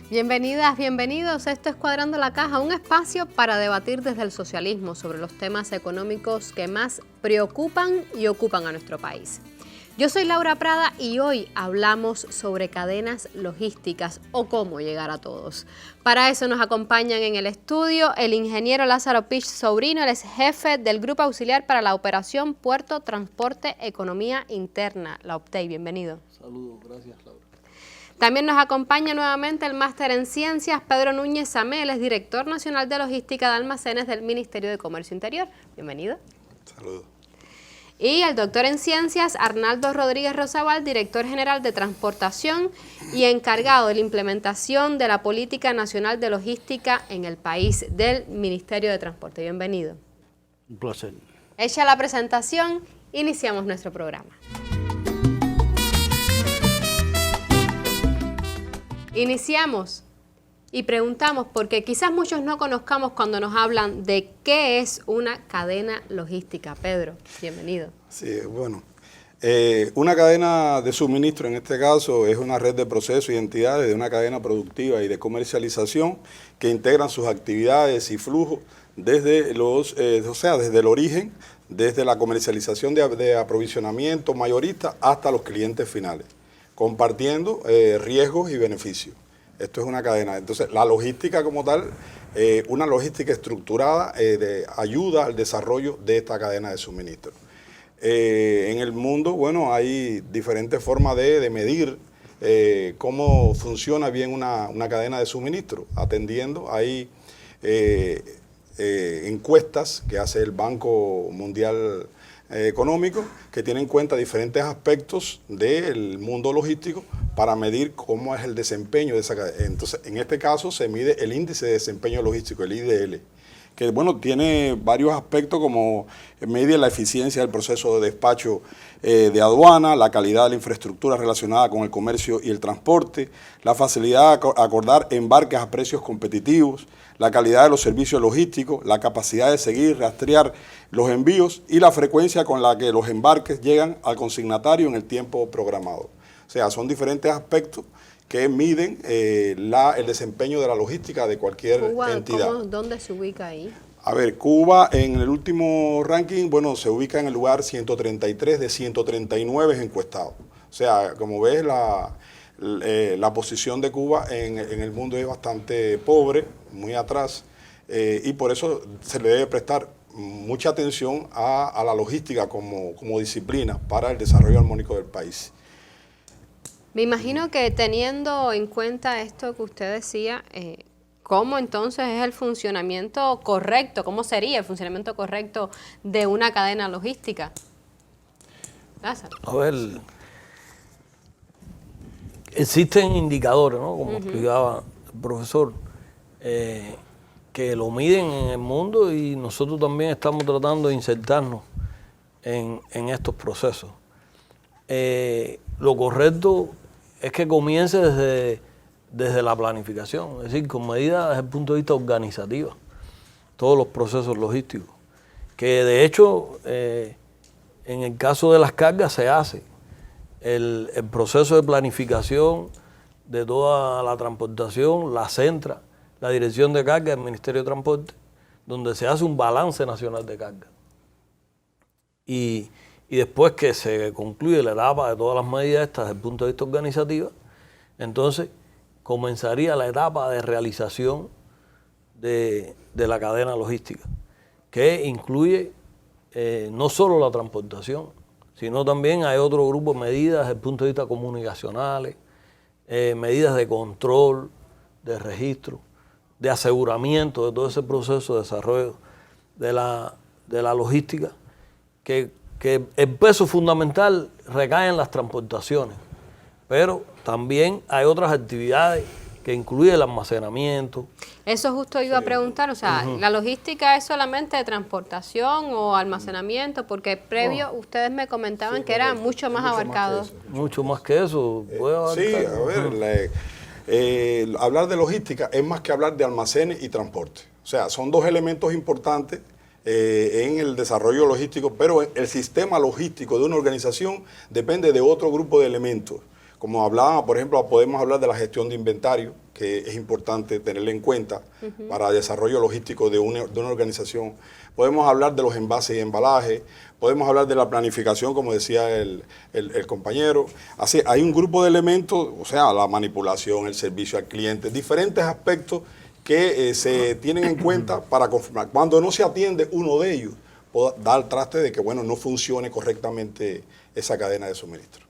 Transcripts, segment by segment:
Bienvenidas, bienvenidos. Esto es Cuadrando la Caja, un espacio para debatir desde el socialismo sobre los temas económicos que más preocupan y ocupan a nuestro país. Yo soy Laura Prada y hoy hablamos sobre cadenas logísticas o cómo llegar a todos. Para eso nos acompañan en el estudio el ingeniero Lázaro Pich Sobrino, él es jefe del Grupo Auxiliar para la Operación Puerto, Transporte, Economía Interna, la OPTEI. Bienvenido. Saludos, gracias Laura. También nos acompaña nuevamente el máster en Ciencias, Pedro Núñez Samel, es director nacional de Logística de Almacenes del Ministerio de Comercio Interior. Bienvenido. Saludos. Y el doctor en Ciencias, Arnaldo Rodríguez Rosabal, director general de Transportación y encargado de la implementación de la Política Nacional de Logística en el país del Ministerio de Transporte. Bienvenido. Un placer. Hecha la presentación, iniciamos nuestro programa. Iniciamos y preguntamos, porque quizás muchos no conozcamos cuando nos hablan de qué es una cadena logística. Pedro, bienvenido. Sí, bueno, una cadena de suministro en este caso es una red de procesos y entidades de una cadena productiva y de comercialización que integran sus actividades y flujos desde desde el origen, desde la comercialización de aprovisionamiento mayorista hasta los clientes finales, compartiendo riesgos y beneficios. Esto es una cadena. Entonces, la logística como tal, una logística estructurada ayuda al desarrollo de esta cadena de suministro. En el mundo, bueno, hay diferentes formas de medir cómo funciona bien una cadena de suministro. Atendiendo, hay encuestas que hace el Banco Mundial Económico que tienen en cuenta diferentes aspectos del mundo logístico para medir cómo es el desempeño de esa cadena. Entonces, en este caso se mide el índice de desempeño logístico, el IDL, que bueno, tiene varios aspectos como mide la eficiencia del proceso de despacho de aduana, la calidad de la infraestructura relacionada con el comercio y el transporte, la facilidad de acordar embarques a precios competitivos, la calidad de los servicios logísticos, la capacidad de seguir y rastrear los envíos y la frecuencia con la que los embarques llegan al consignatario en el tiempo programado. O sea, son diferentes aspectos que miden el desempeño de la logística de cualquier entidad. ¿Dónde se ubica ahí? A ver, Cuba en el último ranking, bueno, se ubica en el lugar 133 de 139 encuestados. O sea, como ves, la posición de Cuba en el mundo es bastante pobre, muy atrás, y por eso se le debe prestar mucha atención a la logística como disciplina para el desarrollo armónico del país. Me imagino que teniendo en cuenta esto que usted decía, ¿cómo entonces es el funcionamiento correcto? ¿Cómo sería el funcionamiento correcto de una cadena logística? Lázaro. A ver, existen indicadores, ¿no? Como explicaba el profesor, que lo miden en el mundo y nosotros también estamos tratando de insertarnos en estos procesos. Lo correcto es que comience desde la planificación, es decir, con medidas desde el punto de vista organizativo, todos los procesos logísticos, que de hecho en el caso de las cargas se hace el proceso de planificación de toda la transportación, la centra, la dirección de carga del Ministerio de Transporte, donde se hace un balance nacional de carga. Y después que se concluye la etapa de todas las medidas estas desde el punto de vista organizativo, entonces comenzaría la etapa de realización de la cadena logística, que incluye no solo la transportación, sino también hay otro grupo de medidas desde el punto de vista comunicacionales, medidas de control, de registro, de aseguramiento de todo ese proceso de desarrollo de la logística, que el peso fundamental recae en las transportaciones, pero también hay otras actividades que incluye el almacenamiento. Eso justo iba a preguntar, o sea, ¿la logística es solamente de transportación o almacenamiento? Porque previo ustedes me comentaban que era mucho más abarcado. Mucho más que eso. Sí, a ver, hablar de logística es más que hablar de almacenes y transporte. O sea, son dos elementos importantes en el desarrollo logístico, pero el sistema logístico de una organización depende de otro grupo de elementos, Como hablaba, por ejemplo, podemos hablar de la gestión de inventario, que es importante tenerla en cuenta para el desarrollo logístico de una organización. Podemos hablar de los envases y embalajes, podemos hablar de la planificación, como decía el compañero. Así, hay un grupo de elementos, o sea, la manipulación, el servicio al cliente, diferentes aspectos que se tienen en cuenta para confirmar. Cuando no se atiende uno de ellos, puede dar traste de que, bueno, no funcione correctamente esa cadena de suministro.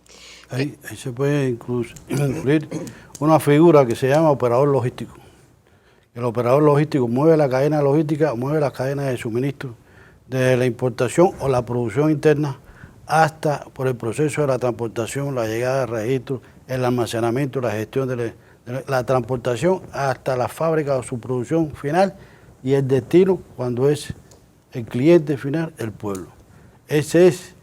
Ahí se puede incluir una figura que se llama operador logístico. El operador logístico mueve la cadena logística, mueve las cadenas de suministro, desde la importación o la producción interna hasta por el proceso de la transportación, la llegada de registros, el almacenamiento, la gestión de la transportación hasta la fábrica o su producción final y el destino cuando es el cliente final, el pueblo. Ese es,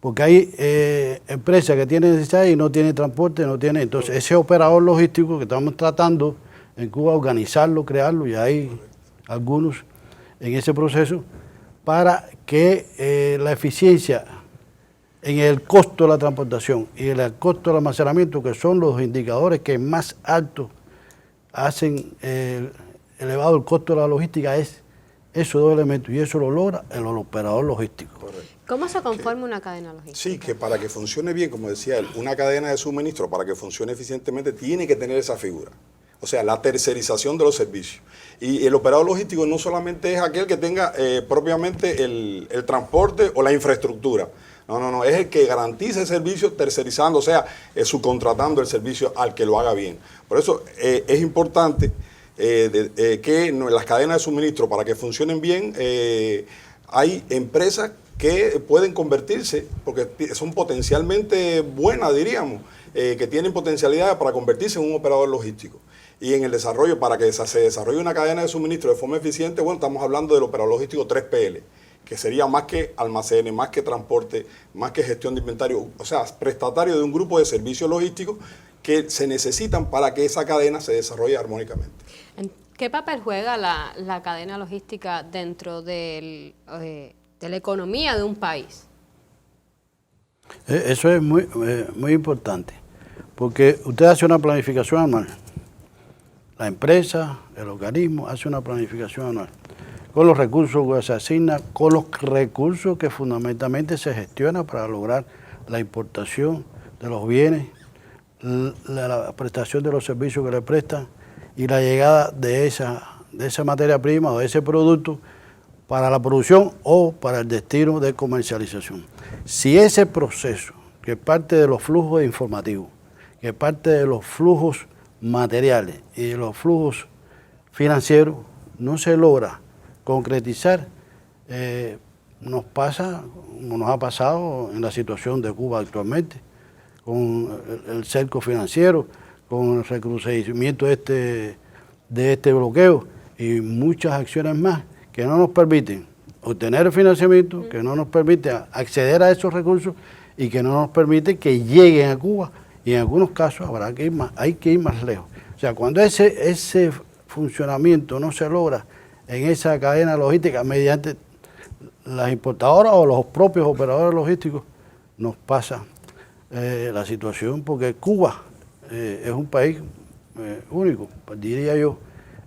porque hay empresas que tienen necesidad y no tienen transporte, no tienen. Entonces, ese operador logístico que estamos tratando en Cuba, organizarlo, crearlo, y hay algunos en ese proceso, para que la eficiencia en el costo de la transportación y en el costo del almacenamiento, que son los indicadores que más alto hacen elevado el costo de la logística, es esos dos elementos, y eso lo logra el operador logístico. Correcto. ¿Cómo se conforma una cadena logística? Sí, que para que funcione bien, como decía él, una cadena de suministro, para que funcione eficientemente, tiene que tener esa figura. O sea, la tercerización de los servicios. Y el operador logístico no solamente es aquel que tenga propiamente el transporte o la infraestructura. No, es el que garantiza el servicio tercerizando, o sea, subcontratando el servicio al que lo haga bien. Por eso es importante que las cadenas de suministro, para que funcionen bien, hay empresas que pueden convertirse, porque son potencialmente buenas, diríamos, que tienen potencialidad para convertirse en un operador logístico. Y en el desarrollo, para que se desarrolle una cadena de suministro de forma eficiente, bueno, estamos hablando del operador logístico 3PL, que sería más que almacenes, más que transporte, más que gestión de inventario, o sea, prestatario de un grupo de servicios logísticos que se necesitan para que esa cadena se desarrolle armónicamente. ¿Qué papel juega la cadena logística dentro de la economía de un país? Eso es muy importante, porque usted hace una planificación anual. La empresa, el organismo, hace una planificación anual con los recursos que se asignan, con los recursos que fundamentalmente se gestionan para lograr la importación de los bienes, la prestación de los servicios que le prestan y la llegada de esa materia prima o de ese producto para la producción o para el destino de comercialización. Si ese proceso, que parte de los flujos informativos, que parte de los flujos materiales y de los flujos financieros, no se logra concretizar, nos pasa, como nos ha pasado en la situación de Cuba actualmente, con el cerco financiero, con el recrudecimiento de este bloqueo y muchas acciones más que no nos permiten obtener el financiamiento, que no nos permiten acceder a esos recursos y que no nos permiten que lleguen a Cuba, y en algunos casos hay que ir más lejos. O sea, cuando ese funcionamiento no se logra en esa cadena logística mediante las importadoras o los propios operadores logísticos, nos pasa la situación, porque Cuba es un país único, pues diría yo,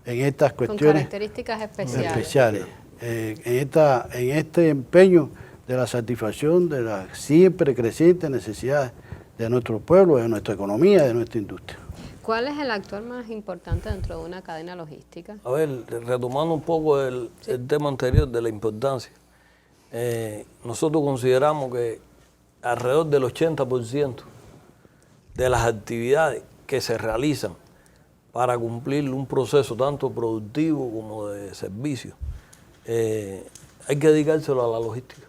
en estas cuestiones. Con características especiales. En este empeño de la satisfacción de las siempre crecientes necesidades de nuestro pueblo, de nuestra economía, de nuestra industria. ¿Cuál es el actor más importante dentro de una cadena logística? A ver, retomando un poco el tema anterior de la importancia, nosotros consideramos que alrededor del 80% de las actividades que se realizan para cumplir un proceso tanto productivo como de servicio, hay que dedicárselo a la logística.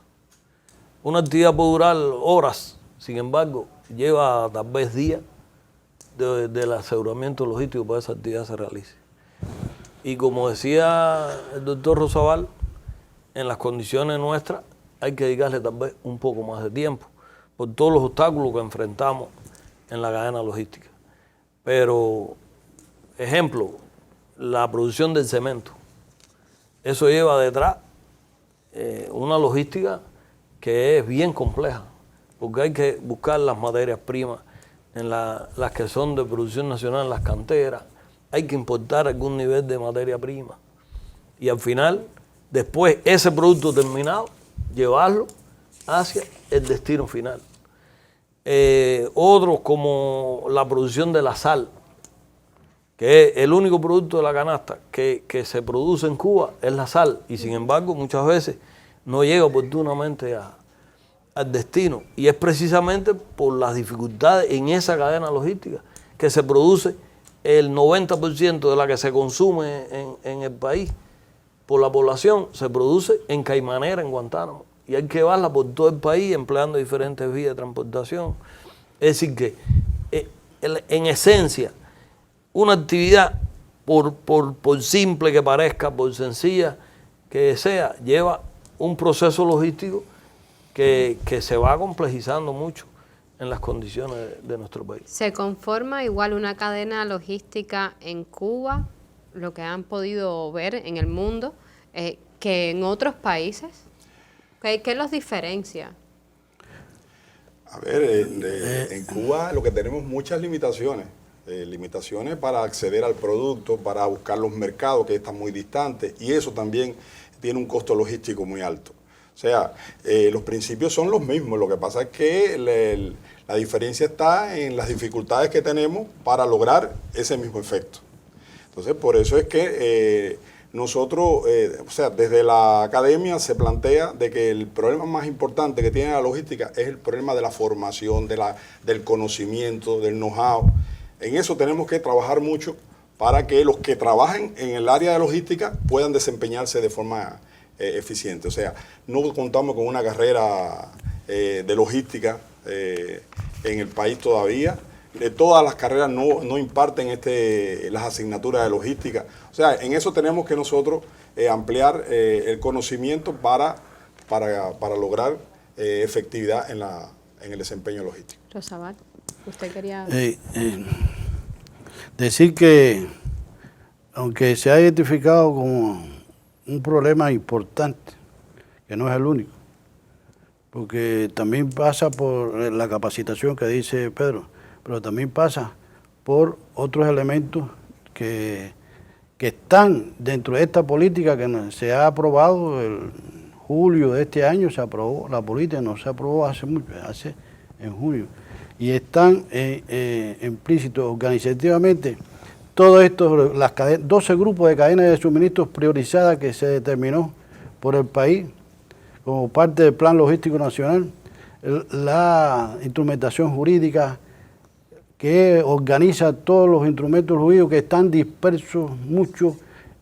Una actividad puede durar horas, sin embargo, lleva tal vez días del aseguramiento logístico para que esa actividad se realice. Y como decía el doctor Rosabal, en las condiciones nuestras hay que dedicarle tal vez un poco más de tiempo por todos los obstáculos que enfrentamos en la cadena logística. Pero, ejemplo, la producción del cemento. Eso lleva detrás una logística que es bien compleja, porque hay que buscar las materias primas, en las que son de producción nacional, en las canteras, hay que importar algún nivel de materia prima. Y al final, después, ese producto terminado, llevarlo hacia el destino final. Otros como la producción de la sal, que es el único producto de la canasta que se produce en Cuba, es la sal, y sin embargo muchas veces no llega oportunamente al destino, y es precisamente por las dificultades en esa cadena logística que se produce el 90% de la que se consume en el país por la población, se produce en Caimanera, en Guantánamo, y hay que llevarla por todo el país empleando diferentes vías de transportación. Es decir que en esencia una actividad, por simple que parezca, por sencilla que sea, lleva un proceso logístico que se va complejizando mucho en las condiciones de nuestro país. ¿Se conforma igual una cadena logística en Cuba, lo que han podido ver en el mundo, que en otros países? ¿Qué los diferencia? A ver, en Cuba lo que tenemos muchas limitaciones. Limitaciones para acceder al producto, para buscar los mercados que están muy distantes, y eso también tiene un costo logístico muy alto. O sea, los principios son los mismos, lo que pasa es que la diferencia está en las dificultades que tenemos para lograr ese mismo efecto. Entonces, por eso es que nosotros, o sea, desde la academia se plantea de que el problema más importante que tiene la logística es el problema de la formación, del conocimiento, del know-how. En eso tenemos que trabajar mucho para que los que trabajen en el área de logística puedan desempeñarse de forma eficiente. O sea, no contamos con una carrera de logística en el país todavía. Todas las carreras no imparten las asignaturas de logística. O sea, en eso tenemos que nosotros ampliar el conocimiento para lograr efectividad en el desempeño logístico. Rosabal, usted quería... Decir que, aunque se ha identificado como un problema importante, que no es el único, porque también pasa por la capacitación que dice Pedro, pero también pasa por otros elementos que están dentro de esta política que se ha aprobado en julio de este año. Se aprobó la política, no se aprobó hace mucho, en junio, y están implícitos organizativamente todos estos, 12 grupos de cadenas de suministros priorizadas que se determinó por el país como parte del Plan Logístico Nacional, la instrumentación jurídica que organiza todos los instrumentos jurídicos que están dispersos mucho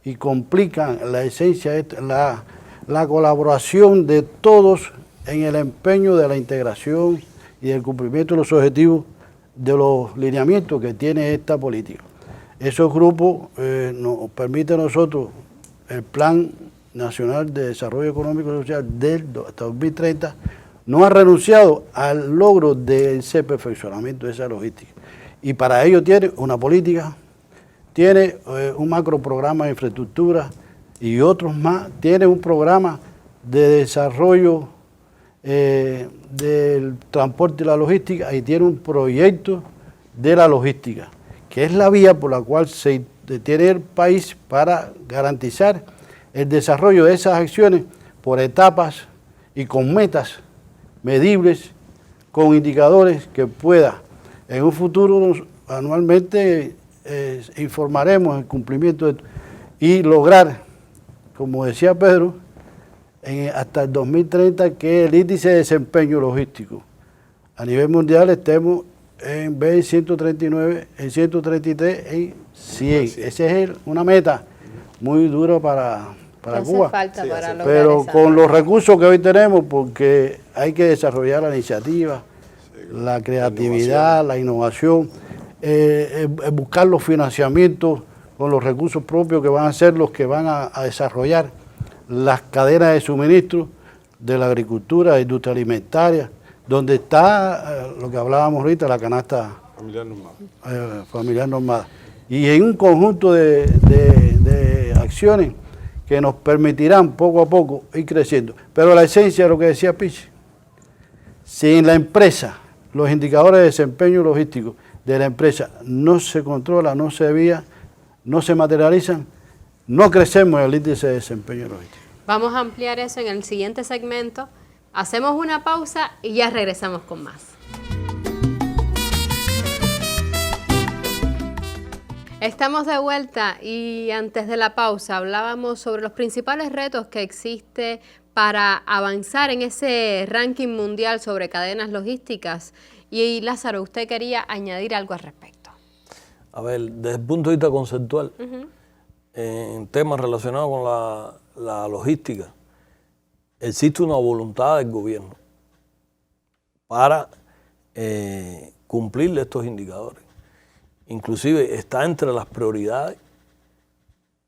y complican la esencia, la colaboración de todos en el empeño de la integración y del cumplimiento de los objetivos de los lineamientos que tiene esta política. Esos grupos nos permiten a nosotros el Plan Nacional de Desarrollo Económico y Social hasta 2030, no ha renunciado al logro de ese perfeccionamiento de esa logística. Y para ello tiene una política, tiene un macro programa de infraestructura y otros más, tiene un programa de desarrollo del transporte y la logística, y tiene un proyecto de la logística, que es la vía por la cual se tiene el país para garantizar el desarrollo de esas acciones por etapas y con metas medibles, con indicadores que pueda en un futuro anualmente informaremos el cumplimiento y lograr, como decía Pedro, hasta el 2030 que el índice de desempeño logístico a nivel mundial estemos en vez de 139, en 133, en 100. Esa es una meta muy dura para Cuba. Falta para lograr pero esa con los recursos que hoy tenemos, porque hay que desarrollar la iniciativa, la creatividad, la innovación, buscar los financiamientos con los recursos propios que van a ser los que van a desarrollar las cadenas de suministro de la agricultura, la industria alimentaria, donde está lo que hablábamos ahorita, la canasta familiar normada. Y en un conjunto de acciones que nos permitirán poco a poco ir creciendo. Pero la esencia de lo que decía Pichi, si en la empresa los indicadores de desempeño logístico de la empresa no se controlan, no se veían, no se materializan, no crecemos en el índice de desempeño logístico. Vamos a ampliar eso en el siguiente segmento. Hacemos una pausa y ya regresamos con más. Estamos de vuelta y antes de la pausa hablábamos sobre los principales retos que existe para avanzar en ese ranking mundial sobre cadenas logísticas. Y Lázaro, usted quería añadir algo al respecto. A ver, desde el punto de vista conceptual, en temas relacionados con la logística, existe una voluntad del gobierno para cumplir estos indicadores. Inclusive está entre las prioridades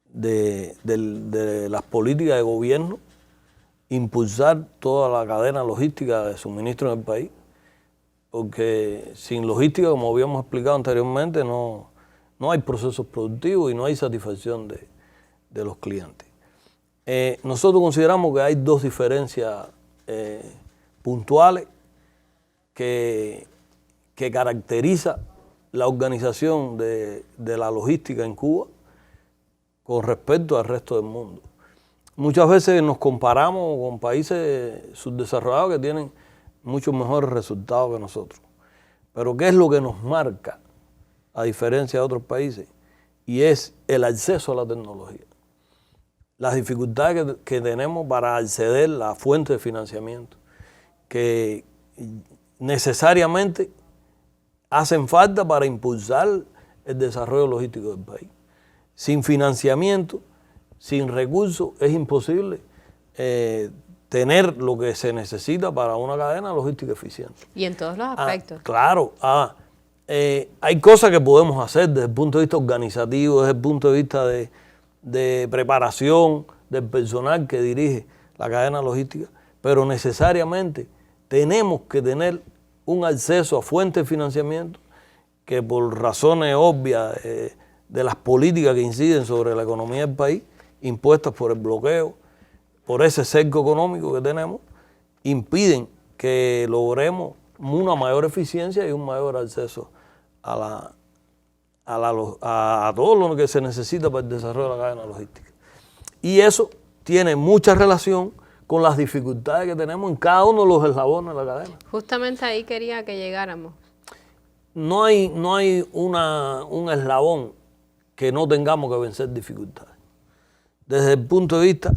de las políticas de gobierno impulsar toda la cadena logística de suministro en el país, porque sin logística, como habíamos explicado anteriormente, no hay procesos productivos y no hay satisfacción de los clientes. Nosotros consideramos que hay dos diferencias puntuales que caracteriza la organización de la logística en Cuba con respecto al resto del mundo. Muchas veces nos comparamos con países subdesarrollados que tienen muchos mejores resultados que nosotros. Pero ¿qué es lo que nos marca, a diferencia de otros países? Y es el acceso a la tecnología. Las dificultades que tenemos para acceder a la fuente de financiamiento, que necesariamente hacen falta para impulsar el desarrollo logístico del país. Sin financiamiento, sin recursos, es imposible tener lo que se necesita para una cadena logística eficiente. Y en todos los aspectos. Claro. Hay cosas que podemos hacer desde el punto de vista organizativo, desde el punto de vista de preparación del personal que dirige la cadena logística, pero necesariamente tenemos que tener un acceso a fuentes de financiamiento que por razones obvias de las políticas que inciden sobre la economía del país, impuestas por el bloqueo, por ese cerco económico que tenemos, impiden que logremos una mayor eficiencia y un mayor acceso a todo lo que se necesita para el desarrollo de la cadena logística. Y eso tiene mucha relación con las dificultades que tenemos en cada uno de los eslabones de la cadena. Justamente ahí quería que llegáramos. No hay un eslabón que no tengamos que vencer dificultades. Desde el punto de vista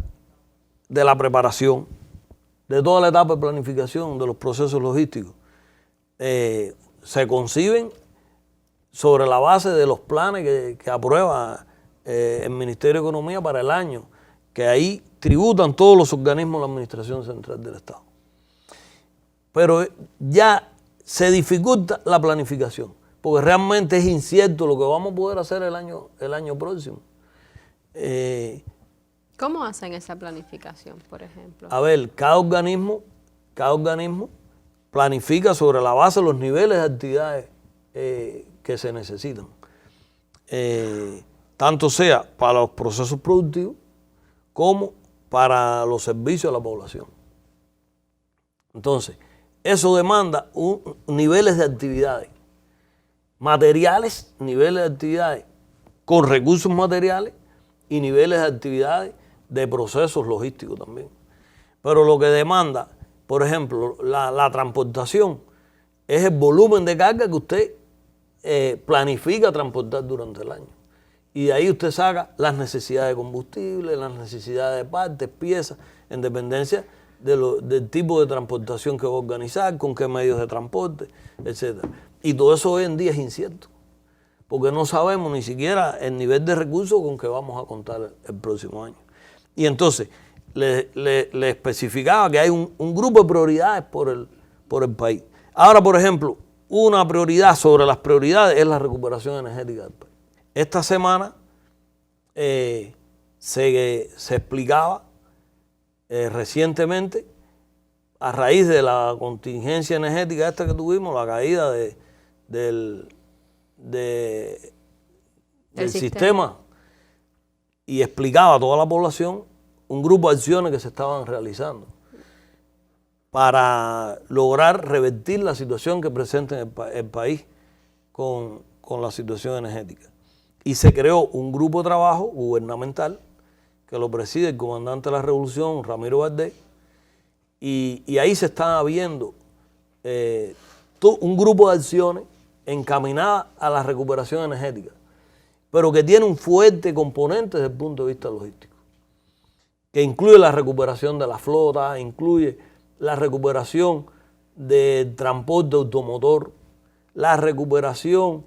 de la preparación, de toda la etapa de planificación de los procesos logísticos, se conciben sobre la base de los planes que aprueba el Ministerio de Economía para el año, que ahí tributan todos los organismos de la Administración Central del Estado. Pero ya se dificulta la planificación, porque realmente es incierto lo que vamos a poder hacer el año próximo. ¿Cómo hacen esa planificación, por ejemplo? A ver, cada organismo planifica sobre la base de los niveles de actividades que se necesitan. Tanto sea para los procesos productivos como para los servicios a la población. Entonces, eso demanda niveles de actividades materiales, niveles de actividades con recursos materiales y niveles de actividades de procesos logísticos también. Pero lo que demanda, por ejemplo, la transportación, es el volumen de carga que usted planifica transportar durante el año. Y de ahí usted saca las necesidades de combustible, las necesidades de partes, piezas, en dependencia del tipo de transportación que va a organizar, con qué medios de transporte, etc. Y todo eso hoy en día es incierto, porque no sabemos ni siquiera el nivel de recursos con que vamos a contar el próximo año. Y entonces le especificaba que hay un grupo de prioridades por el país. Ahora, por ejemplo, una prioridad sobre las prioridades es la recuperación energética del país. Esta semana se explicaba recientemente, a raíz de la contingencia energética esta que tuvimos, la caída del sistema, y explicaba a toda la población un grupo de acciones que se estaban realizando. para lograr revertir la situación que presenta el país con la situación energética. Y se creó un grupo de trabajo gubernamental que lo preside el comandante de la Revolución, Ramiro Valdés, y ahí se está viendo un grupo de acciones encaminadas a la recuperación energética, pero que tiene un fuerte componente desde el punto de vista logístico, que incluye la recuperación de la flota, incluye la recuperación del transporte automotor, la recuperación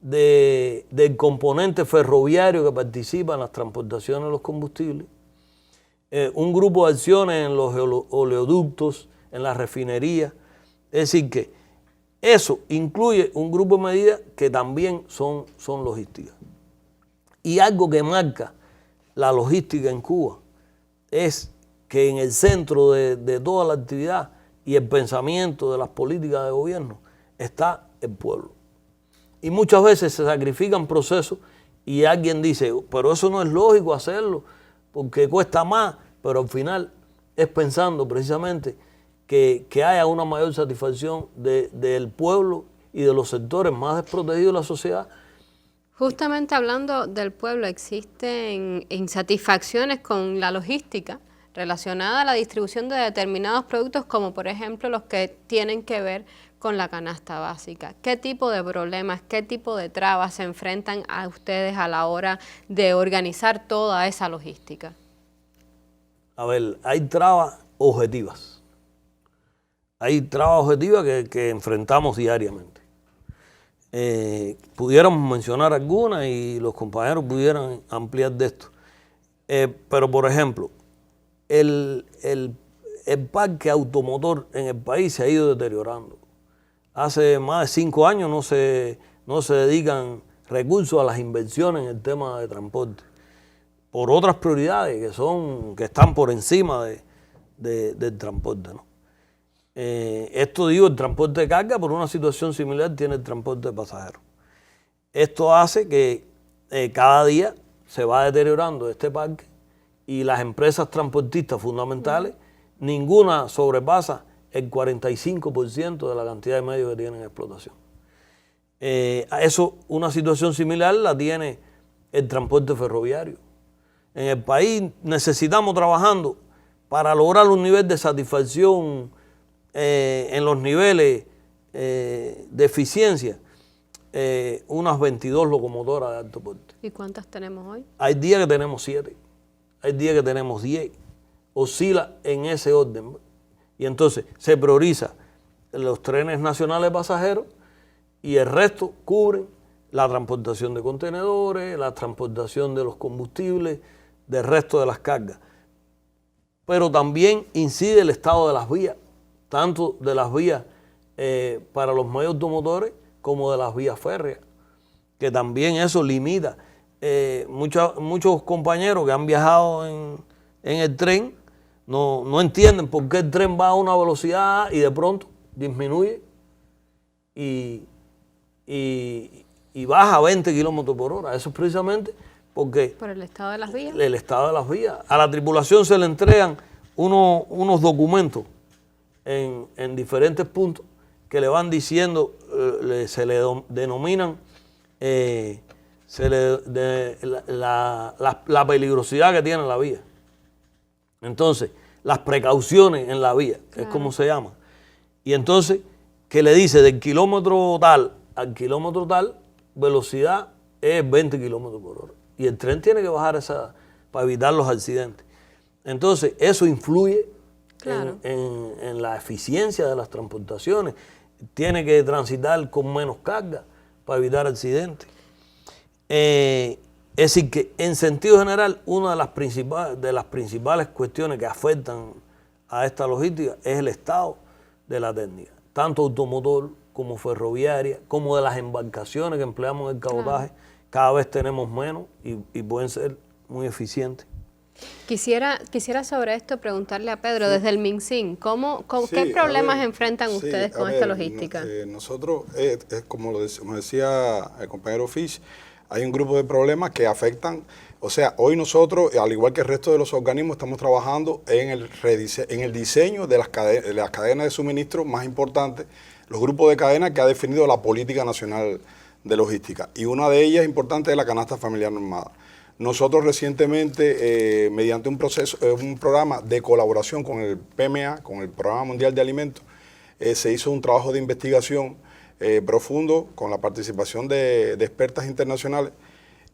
del componente ferroviario que participa en las transportaciones de los combustibles, un grupo de acciones en los oleoductos, en la refinería. Es decir, que eso incluye un grupo de medidas que también son logísticas. Y algo que marca la logística en Cuba es que en el centro de toda la actividad y el pensamiento de las políticas de gobierno está el pueblo. Y muchas veces se sacrifican procesos y alguien dice, pero eso no es lógico hacerlo porque cuesta más, pero al final es pensando precisamente que haya una mayor satisfacción del pueblo y de los sectores más desprotegidos de la sociedad. Justamente hablando del pueblo, existen insatisfacciones con la logística relacionada a la distribución de determinados productos, como por ejemplo los que tienen que ver con la canasta básica. ¿Qué tipo de problemas, qué tipo de trabas se enfrentan a ustedes a la hora de organizar toda esa logística? A ver, hay trabas objetivas. Hay trabas objetivas que enfrentamos diariamente. Pudiéramos mencionar algunas y los compañeros pudieran ampliar de esto. Pero, por ejemplo, el parque automotor en el país se ha ido deteriorando. Hace más de 5 años no se dedican recursos a las inversiones en el tema de transporte, por otras prioridades que están por encima del transporte, ¿no? Esto digo, el transporte de carga, por una situación similar tiene el transporte de pasajeros. Esto hace que cada día se va deteriorando este parque y las empresas transportistas fundamentales, ninguna sobrepasa el 45% de la cantidad de medios que tienen en explotación. Una situación similar la tiene el transporte ferroviario. En el país necesitamos trabajando para lograr un nivel de satisfacción en los niveles de eficiencia, unas 22 locomotoras de alto porte. ¿Y cuántas tenemos hoy? Hay días que tenemos 7, hay días que tenemos 10, oscila en ese orden. Y entonces se prioriza los trenes nacionales de pasajeros y el resto cubren la transportación de contenedores, la transportación de los combustibles, del resto de las cargas. Pero también incide el estado de las vías, tanto de las vías para los medios automotores como de las vías férreas, que también eso limita. Muchos compañeros que han viajado en el tren no entienden por qué el tren va a una velocidad y de pronto disminuye y baja a 20 kilómetros por hora. Eso es precisamente porque... ¿Por el estado de las vías? El estado de las vías. A la tripulación se le entregan unos documentos en diferentes puntos que le van diciendo, se le denominan la peligrosidad que tiene la vía. Entonces, las precauciones en la vía, claro, es como se llama. Y entonces, que le dice del kilómetro tal al kilómetro tal, velocidad es 20 kilómetros por hora. Y el tren tiene que bajar para evitar los accidentes. Entonces, eso influye, claro, en la eficiencia de las transportaciones. Tiene que transitar con menos carga para evitar accidentes. Es decir, que en sentido general, una de las principales cuestiones que afectan a esta logística es el estado de la técnica, tanto automotor como ferroviaria, como de las embarcaciones que empleamos en el cabotaje. Claro. Cada vez tenemos menos y pueden ser muy eficientes. Quisiera sobre esto preguntarle a Pedro, desde el MinSIN, ¿qué problemas enfrentan ustedes con esta logística? Nosotros, como nos decía el compañero Fish, Hay un grupo de problemas que afectan, o sea, hoy nosotros, al igual que el resto de los organismos, estamos trabajando en el diseño de las cadenas de suministro más importantes, los grupos de cadenas que ha definido la Política Nacional de Logística. Y una de ellas importante es la canasta familiar normada. Nosotros recientemente, mediante un programa de colaboración con el PMA, con el Programa Mundial de Alimentos, se hizo un trabajo de investigación profundo con la participación de expertas internacionales,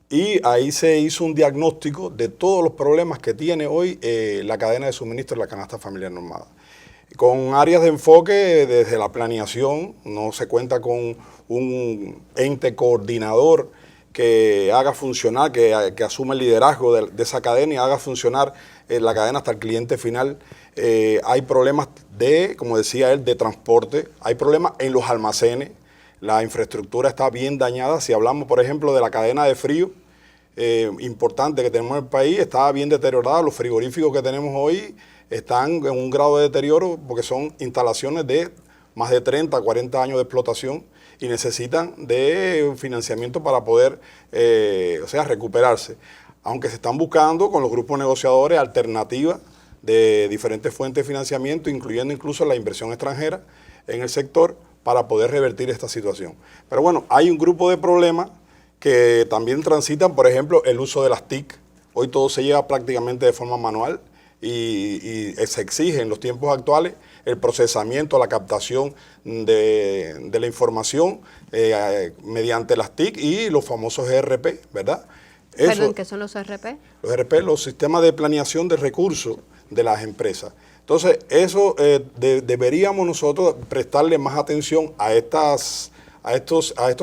y ahí se hizo un diagnóstico de todos los problemas que tiene hoy la cadena de suministro de la canasta familiar normada. Con áreas de enfoque desde la planeación, no se cuenta con un ente coordinador que haga funcionar, que asuma el liderazgo de esa cadena y haga funcionar la cadena hasta el cliente final. Hay problemas como decía él, de transporte, hay problemas en los almacenes, la infraestructura está bien dañada. Si hablamos, por ejemplo, de la cadena de frío importante que tenemos en el país, está bien deteriorada. Los frigoríficos que tenemos hoy están en un grado de deterioro porque son instalaciones de más de 30, 40 años de explotación y necesitan de financiamiento para poder recuperarse. Aunque se están buscando con los grupos negociadores alternativas de diferentes fuentes de financiamiento, incluyendo incluso la inversión extranjera en el sector, para poder revertir esta situación. Pero bueno, hay un grupo de problemas que también transitan, por ejemplo, el uso de las TIC. Hoy todo se lleva prácticamente de forma manual y se exige en los tiempos actuales el procesamiento, la captación de la información mediante las TIC y los famosos ERP, ¿verdad? Perdón, ¿qué son los ERP? Los ERP, los sistemas de planeación de recursos de las empresas. Entonces, eso deberíamos nosotros prestarle más atención a estos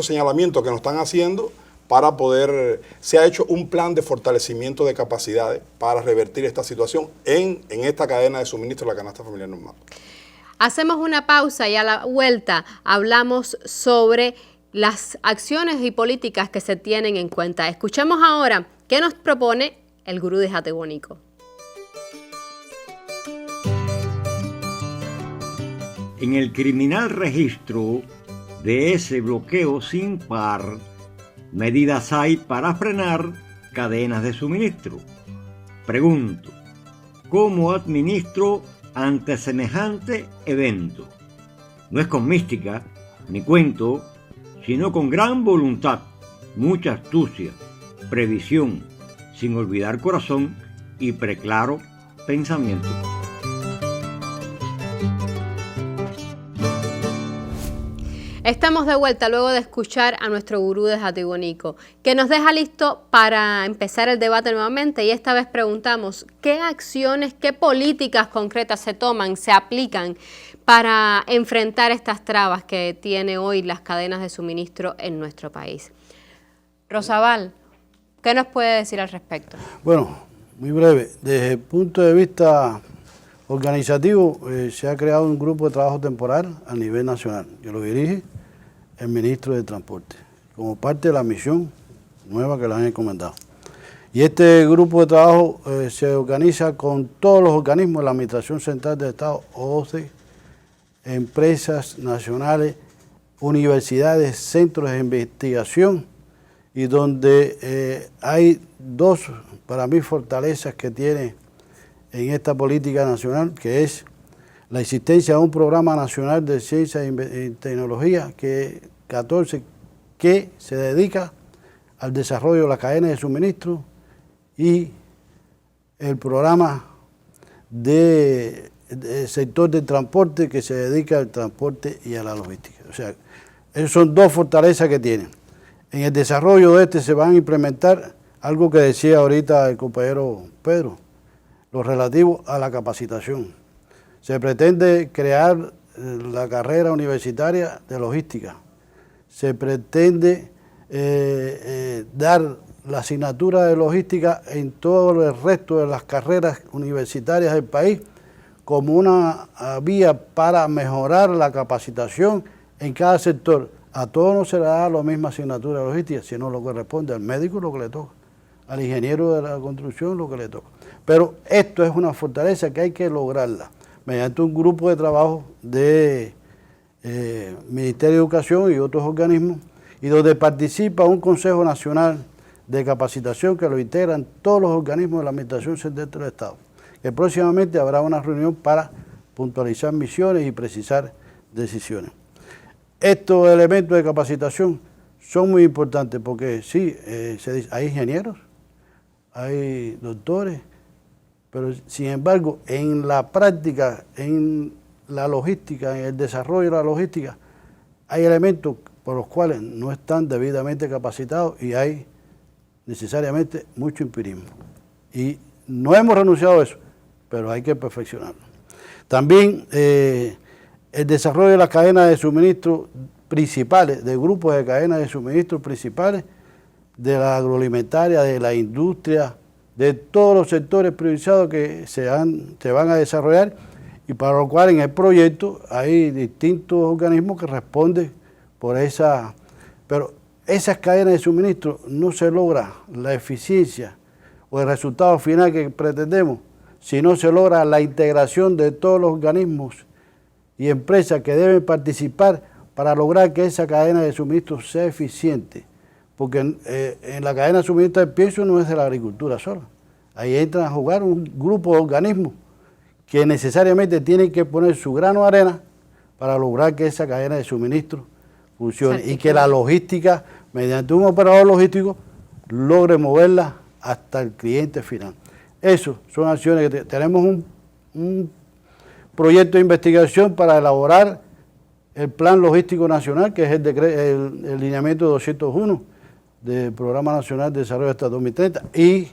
señalamientos que nos están haciendo para poder. Se ha hecho un plan de fortalecimiento de capacidades para revertir esta situación en esta cadena de suministro de la canasta familiar normal. Hacemos una pausa y a la vuelta hablamos sobre las acciones y políticas que se tienen en cuenta. Escuchemos ahora qué nos propone el gurú de Jatibonico. En el criminal registro de ese bloqueo sin par, medidas hay para frenar cadenas de suministro. Pregunto, ¿cómo administro ante semejante evento? No es con mística ni cuento, sino con gran voluntad, mucha astucia, previsión, sin olvidar corazón y preclaro pensamiento. Estamos de vuelta luego de escuchar a nuestro gurú de Jatibonico, que nos deja listo para empezar el debate nuevamente, y esta vez preguntamos qué acciones, qué políticas concretas se toman, se aplican para enfrentar estas trabas que tiene hoy las cadenas de suministro en nuestro país. Rosabal, ¿qué nos puede decir al respecto? Bueno, muy breve. Desde el punto de vista organizativo, se ha creado un grupo de trabajo temporal a nivel nacional, que lo dirige el ministro de Transporte, como parte de la misión nueva que le han encomendado. Y este grupo de trabajo se organiza con todos los organismos de la Administración Central del Estado, OCDE, empresas nacionales, universidades, centros de investigación, y donde hay dos, para mí, fortalezas que tiene en esta política nacional, que es la existencia de un programa nacional de ciencia y tecnología, que 14, que se dedica al desarrollo de la cadena de suministro, y el programa del sector del transporte, que se dedica al transporte y a la logística. O sea, esas son dos fortalezas que tienen. En el desarrollo de se van a implementar algo que decía ahorita el compañero Pedro, lo relativo a la capacitación. Se pretende crear la carrera universitaria de logística. Se pretende dar la asignatura de logística en todo el resto de las carreras universitarias del país como una vía para mejorar la capacitación en cada sector. A todos no se le da la misma asignatura de logística, sino lo que corresponde al médico, lo que le toca, al ingeniero de la construcción, lo que le toca. Pero esto es una fortaleza que hay que lograrla mediante un grupo de trabajo de Ministerio de Educación y otros organismos, y donde participa un Consejo Nacional de Capacitación que lo integran todos los organismos de la Administración Central del Estado. Que próximamente habrá una reunión para puntualizar misiones y precisar decisiones. Estos elementos de capacitación son muy importantes porque sí, hay ingenieros, hay doctores, pero sin embargo en la práctica, en la logística, en el desarrollo de la logística, hay elementos por los cuales no están debidamente capacitados y hay necesariamente mucho empirismo. Y no hemos renunciado a eso, pero hay que perfeccionarlo. También el desarrollo de las cadenas de suministro principales, de grupos de cadenas de suministro principales, de la agroalimentaria, de la industria, de todos los sectores priorizados que se van a desarrollar y para lo cual en el proyecto hay distintos organismos que responden por esa, pero esas cadenas de suministro no se logra la eficiencia o el resultado final que pretendemos si no se logra la integración de todos los organismos y empresas que deben participar para lograr que esa cadena de suministro sea eficiente. Porque en la cadena de suministro del pienso no es de la agricultura sola. Ahí entran a jugar un grupo de organismos que necesariamente tienen que poner su grano de arena para lograr que esa cadena de suministro funcione y que la logística, mediante un operador logístico, logre moverla hasta el cliente final. Eso son acciones que tenemos un proyecto de investigación para elaborar el Plan Logístico Nacional, que es el lineamiento 201 del Programa Nacional de Desarrollo hasta 2030, y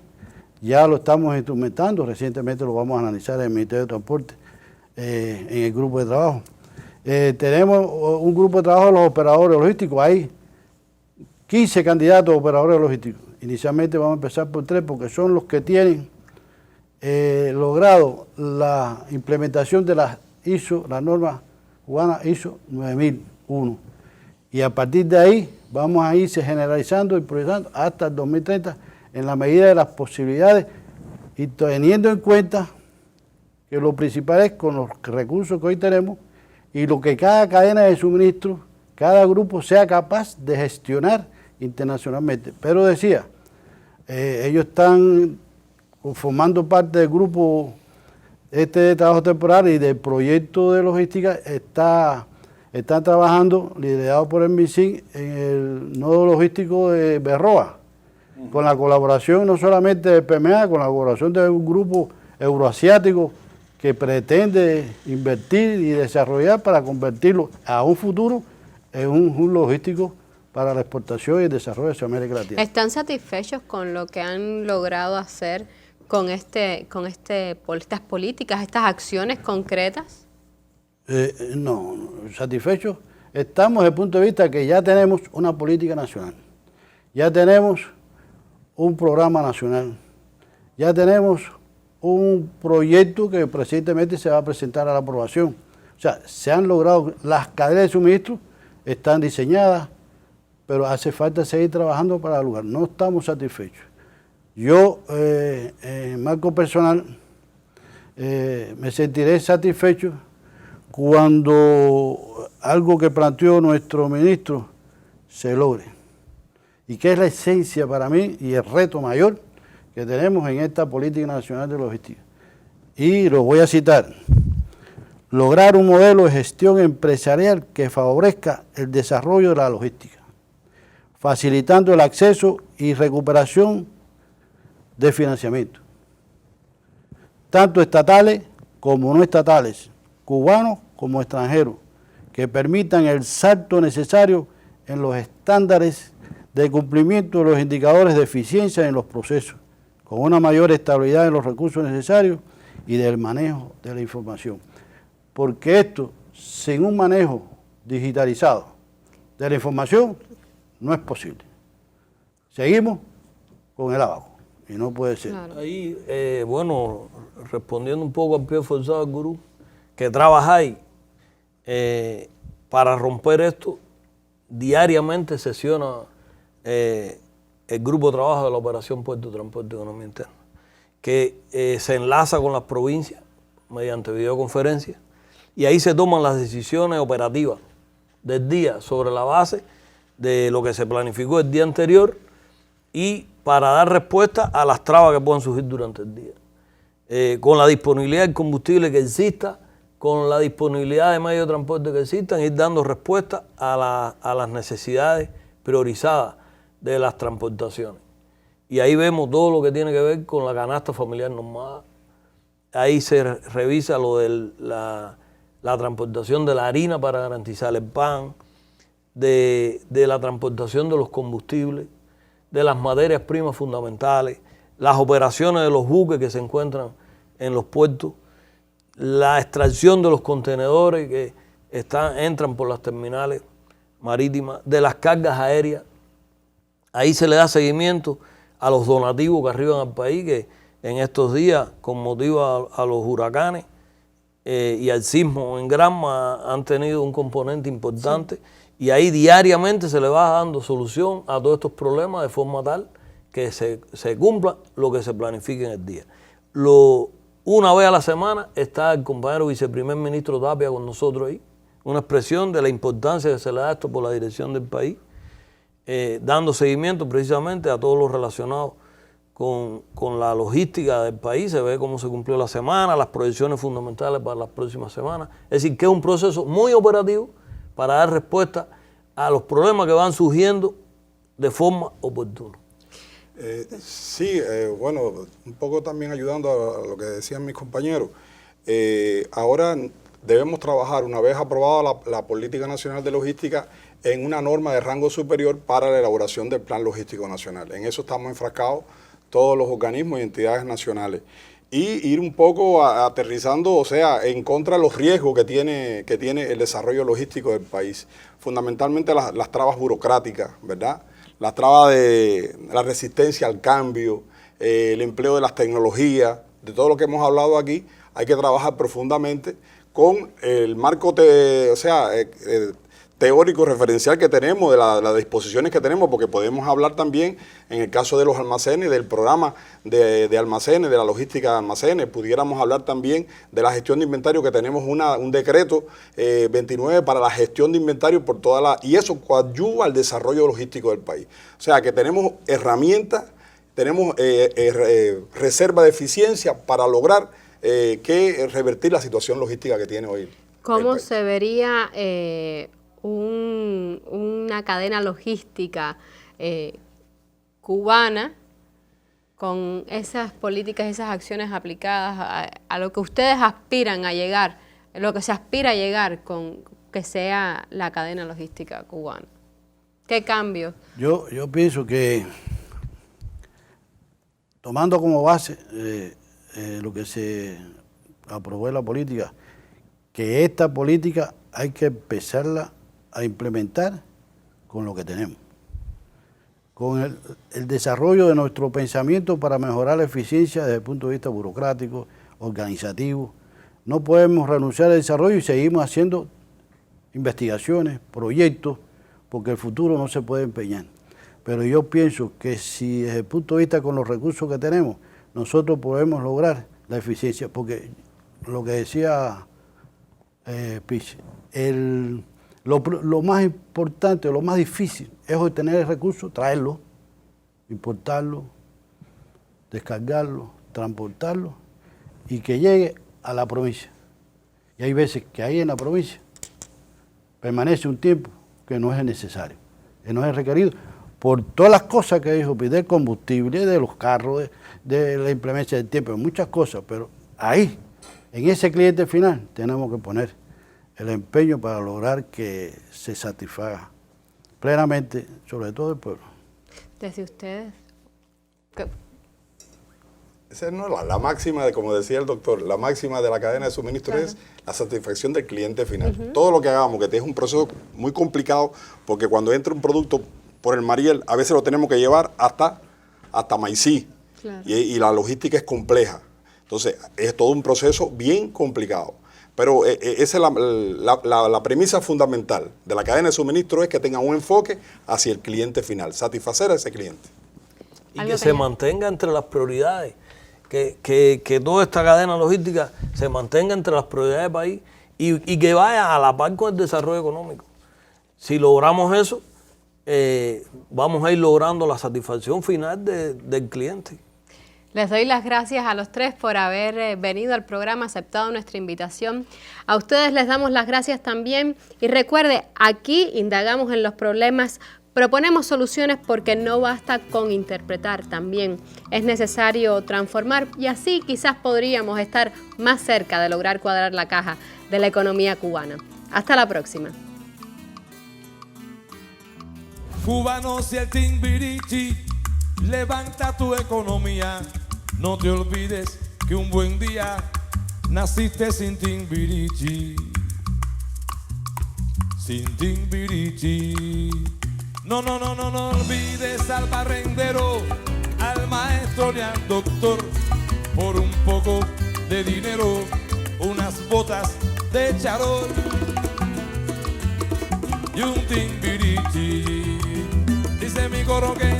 ya lo estamos instrumentando, recientemente lo vamos a analizar en el Ministerio de Transporte, en el grupo de trabajo. Tenemos un grupo de trabajo de los operadores logísticos, hay 15 candidatos a operadores logísticos. Inicialmente vamos a empezar por 3 porque son los que tienen logrado la implementación de las ISO, la norma cubana ISO 9001. Y a partir de ahí vamos a irse generalizando y proyectando hasta el 2030 en la medida de las posibilidades y teniendo en cuenta que lo principal es con los recursos que hoy tenemos y lo que cada cadena de suministro, cada grupo sea capaz de gestionar internacionalmente. Pero decía, ellos están formando parte del grupo de trabajo temporal y del proyecto de logística están trabajando, liderado por el MISIN, en el nodo logístico de Berroa, con la colaboración no solamente de PMA, con la colaboración de un grupo euroasiático que pretende invertir y desarrollar para convertirlo a un futuro en un logístico para la exportación y el desarrollo de América Latina. ¿Están satisfechos con lo que han logrado hacer con estas políticas, estas acciones concretas? No, satisfechos estamos desde el punto de vista que ya tenemos una política nacional, ya tenemos un programa nacional, ya tenemos un proyecto que recientemente se va a presentar a la aprobación. O sea, se han logrado, las cadenas de suministro están diseñadas, pero hace falta seguir trabajando para lograr. No estamos satisfechos. Yo, en marco personal, me sentiré satisfecho cuando algo que planteó nuestro ministro se logre. Y que es la esencia para mí y el reto mayor que tenemos en esta política nacional de logística. Y lo voy a citar. Lograr un modelo de gestión empresarial que favorezca el desarrollo de la logística, facilitando el acceso y recuperación de financiamiento, tanto estatales como no estatales, cubanos como extranjeros, que permitan el salto necesario en los estándares de cumplimiento de los indicadores de eficiencia en los procesos, con una mayor estabilidad en los recursos necesarios y del manejo de la información. Porque esto, sin un manejo digitalizado de la información, no es posible. Seguimos con el abajo y no puede ser. Claro. Ahí, bueno, respondiendo un poco al pie forzado del gurú, que trabajáis para romper esto, diariamente sesiona el grupo de trabajo de la Operación Puerto Transporte y Economía Interna, que se enlaza con las provincias mediante videoconferencia y ahí se toman las decisiones operativas del día sobre la base de lo que se planificó el día anterior y para dar respuesta a las trabas que puedan surgir durante el día. Con la disponibilidad del combustible que exista, con la disponibilidad de medios de transporte que existan, ir dando respuesta a las necesidades priorizadas de las transportaciones. Y ahí vemos todo lo que tiene que ver con la canasta familiar normada. Ahí se revisa lo de la transportación de la harina para garantizar el pan, de la transportación de los combustibles, de las materias primas fundamentales, las operaciones de los buques que se encuentran en los puertos, la extracción de los contenedores que entran por las terminales marítimas, de las cargas aéreas. Ahí se le da seguimiento a los donativos que arriban al país, que en estos días, con motivo a los huracanes y al sismo en Granma, han tenido un componente importante. Sí. Y ahí diariamente se le va dando solución a todos estos problemas de forma tal que se cumpla lo que se planifique en el día. Una vez a la semana está el compañero viceprimer ministro Tapia con nosotros ahí, una expresión de la importancia que se le da esto por la dirección del país, dando seguimiento precisamente a todos los relacionados con la logística del país. Se ve cómo se cumplió la semana, las proyecciones fundamentales para las próximas semanas. Es decir, que es un proceso muy operativo para dar respuesta a los problemas que van surgiendo de forma oportuna. Bueno, un poco también ayudando a lo que decían mis compañeros. Ahora debemos trabajar, una vez aprobada la Política Nacional de Logística, en una norma de rango superior para la elaboración del Plan Logístico Nacional. En eso estamos enfrascados todos los organismos y entidades nacionales. Y ir un poco aterrizando, o sea, en contra de los riesgos que tiene el desarrollo logístico del país. Fundamentalmente las trabas burocráticas, ¿verdad? Las trabas de la resistencia al cambio, el empleo de las tecnologías, de todo lo que hemos hablado aquí. Hay que trabajar profundamente con el marco teórico referencial que tenemos, de las disposiciones que tenemos, porque podemos hablar también, en el caso de los almacenes, del programa de almacenes, de la logística de almacenes. Pudiéramos hablar también de la gestión de inventario, que tenemos un decreto 29 para la gestión de inventario por y eso coadyuva al desarrollo logístico del país. O sea que tenemos herramientas, tenemos reserva de eficiencia para lograr revertir la situación logística que tiene hoy. ¿Cómo se vería una cadena logística cubana con esas políticas, esas acciones aplicadas a lo que ustedes aspiran a llegar, lo que se aspira a llegar con que sea la cadena logística cubana? ¿Qué cambios? Yo pienso que, tomando como base lo que se aprobó en la política, que esta política hay que empezarla a implementar con lo que tenemos, con el desarrollo de nuestro pensamiento para mejorar la eficiencia desde el punto de vista burocrático, organizativo. No podemos renunciar al desarrollo y seguimos haciendo investigaciones, proyectos, porque el futuro no se puede empeñar. Pero yo pienso que si desde el punto de vista con los recursos que tenemos, nosotros podemos lograr la eficiencia, porque lo que decía Pich, lo más importante, lo más difícil es obtener el recurso, traerlo, importarlo, descargarlo, transportarlo y que llegue a la provincia. Y hay veces que ahí en la provincia permanece un tiempo que no es necesario, que no es requerido, por todas las cosas que dijo, del combustible, de los carros, de la implemencia del tiempo, de muchas cosas, pero ahí, en ese cliente final, tenemos que poner el empeño para lograr que se satisfaga plenamente, sobre todo el pueblo. Desde ustedes. Esa no es la máxima, como decía el doctor, la máxima de la cadena de suministro, claro, es la satisfacción del cliente final. Todo lo que hagamos, que es un proceso muy complicado, porque cuando entra un producto por el Mariel, a veces lo tenemos que llevar hasta Maicí, claro, y la logística es compleja. Entonces, es todo un proceso bien complicado. Pero esa es la premisa fundamental de la cadena de suministro, es que tenga un enfoque hacia el cliente final, satisfacer a ese cliente. Y que se mantenga entre las prioridades, que toda esta cadena logística se mantenga entre las prioridades del país y que vaya a la par con el desarrollo económico. Si logramos eso, vamos a ir logrando la satisfacción final del cliente. Les doy las gracias a los tres por haber venido al programa, aceptado nuestra invitación. A ustedes les damos las gracias también. Y recuerde, aquí indagamos en los problemas, proponemos soluciones porque no basta con interpretar, también es necesario transformar y así quizás podríamos estar más cerca de lograr cuadrar la caja de la economía cubana. Hasta la próxima. Cubanos y el Timbiriche, levanta tu economía. No te olvides que un buen día naciste sin Timbiriche. Sin Timbiriche. No olvides al barrendero, al maestro ni al doctor. Por un poco de dinero, unas botas de charol y un Timbiriche. Dice mi coro que